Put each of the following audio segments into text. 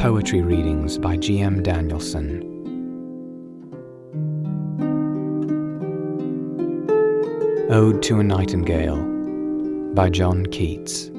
Poetry readings by G.M. Danielson. Ode to a Nightingale by John Keats.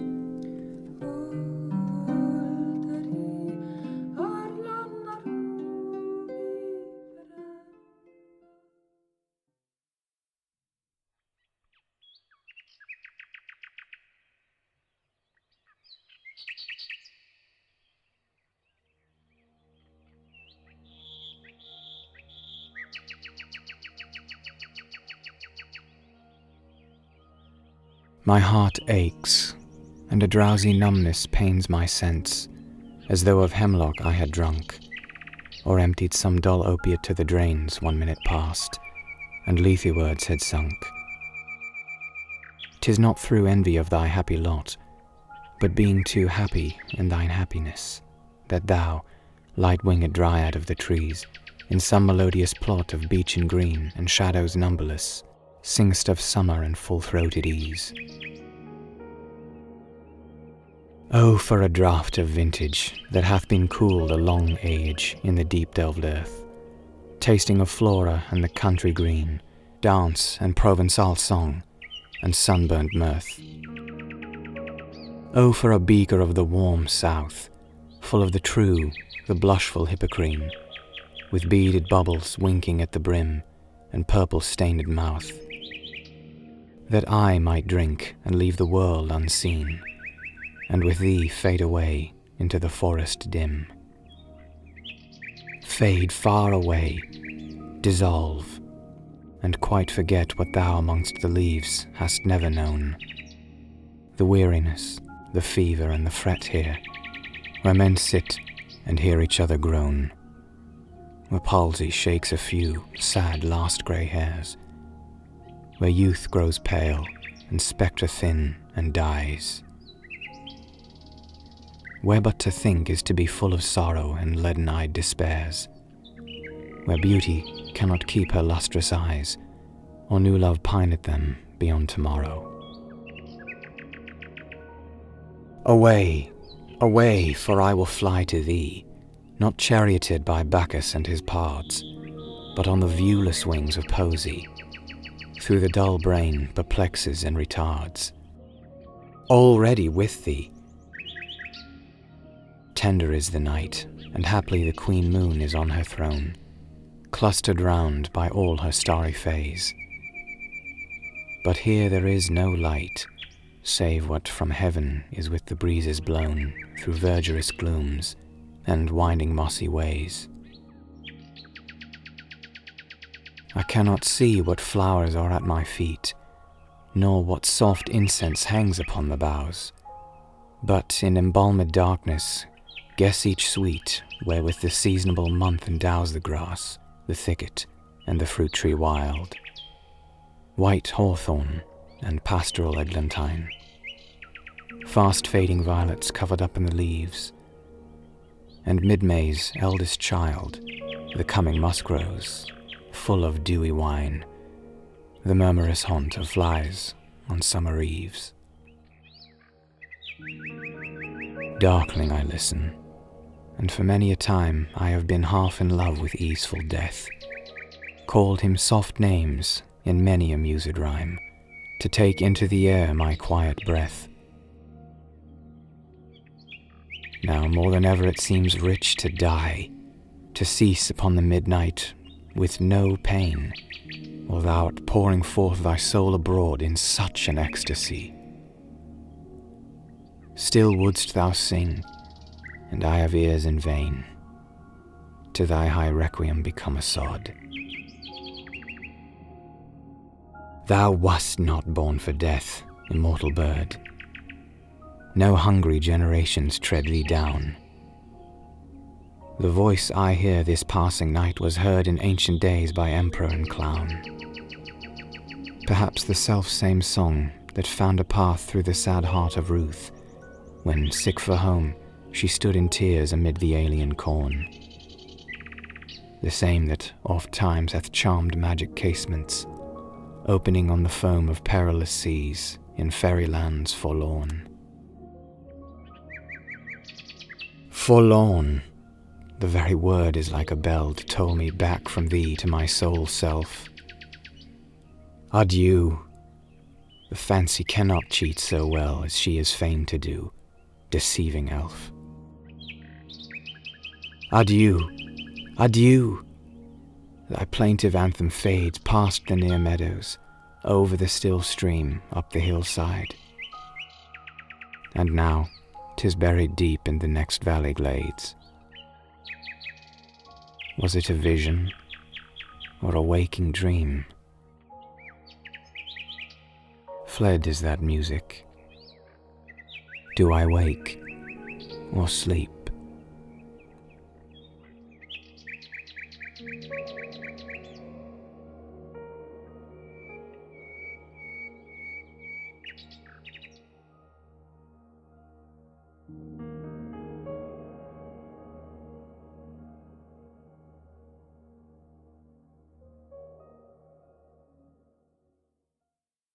My heart aches, and a drowsy numbness pains my sense, as though of hemlock I had drunk, or emptied some dull opiate to the drains 1 minute past, and lethe-words had sunk. 'Tis not through envy of thy happy lot, but being too happy in thine happiness, that thou, light-winged dryad of the trees, in some melodious plot of beech and green and shadows numberless, sing'st of summer and full-throated ease. Oh, for a draught of vintage that hath been cooled a long age in the deep-delved earth, tasting of flora and the country green, dance and Provençal song, and sunburnt mirth. Oh, for a beaker of the warm south, full of the true, the blushful hippocrene, with beaded bubbles winking at the brim and purple-stained mouth, that I might drink and leave the world unseen, and with thee fade away into the forest dim. Fade far away, dissolve, and quite forget what thou amongst the leaves hast never known. The weariness, the fever and the fret here, where men sit and hear each other groan, where palsy shakes a few sad last grey hairs, where youth grows pale and spectre thin and dies, where but to think is to be full of sorrow and leaden-eyed despairs, where beauty cannot keep her lustrous eyes, or new love pine at them beyond tomorrow. Away, away, for I will fly to thee, not charioted by Bacchus and his pards, but on the viewless wings of poesy, through the dull brain perplexes and retards. Already with thee. Tender is the night, and haply the queen moon is on her throne, clustered round by all her starry fays. But here there is no light, save what from heaven is with the breezes blown through verdurous glooms and winding mossy ways. I cannot see what flowers are at my feet, nor what soft incense hangs upon the boughs, but in embalmed darkness guess each sweet wherewith the seasonable month endows the grass, the thicket, and the fruit tree wild, white hawthorn and pastoral eglantine, fast fading violets covered up in the leaves, and mid-May's eldest child, the coming musk-rose, full of dewy wine, the murmurous haunt of flies on summer eves. Darkling I listen, and for many a time I have been half in love with easeful death, called him soft names in many a mused rhyme, to take into the air my quiet breath. Now more than ever it seems rich to die, to cease upon the midnight with no pain, while thou art pouring forth thy soul abroad in such an ecstasy. Still wouldst thou sing, and I have ears in vain, to thy high requiem become a sod. Thou wast not born for death, immortal bird. No hungry generations tread thee down. The voice I hear this passing night was heard in ancient days by emperor and clown. Perhaps the self-same song that found a path through the sad heart of Ruth, when, sick for home, she stood in tears amid the alien corn. The same that oft times hath charmed magic casements, opening on the foam of perilous seas in fairy lands forlorn. Forlorn, The very word is like a bell to toll me back from thee to my sole self. Adieu! The fancy cannot cheat so well as she is fain to do, deceiving elf. Adieu! Adieu! Thy plaintive anthem fades past the near meadows, over the still stream, up the hillside. And now 'tis buried deep in the next valley glades. Was it a vision or a waking dream? Fled is that music. Do I wake or sleep?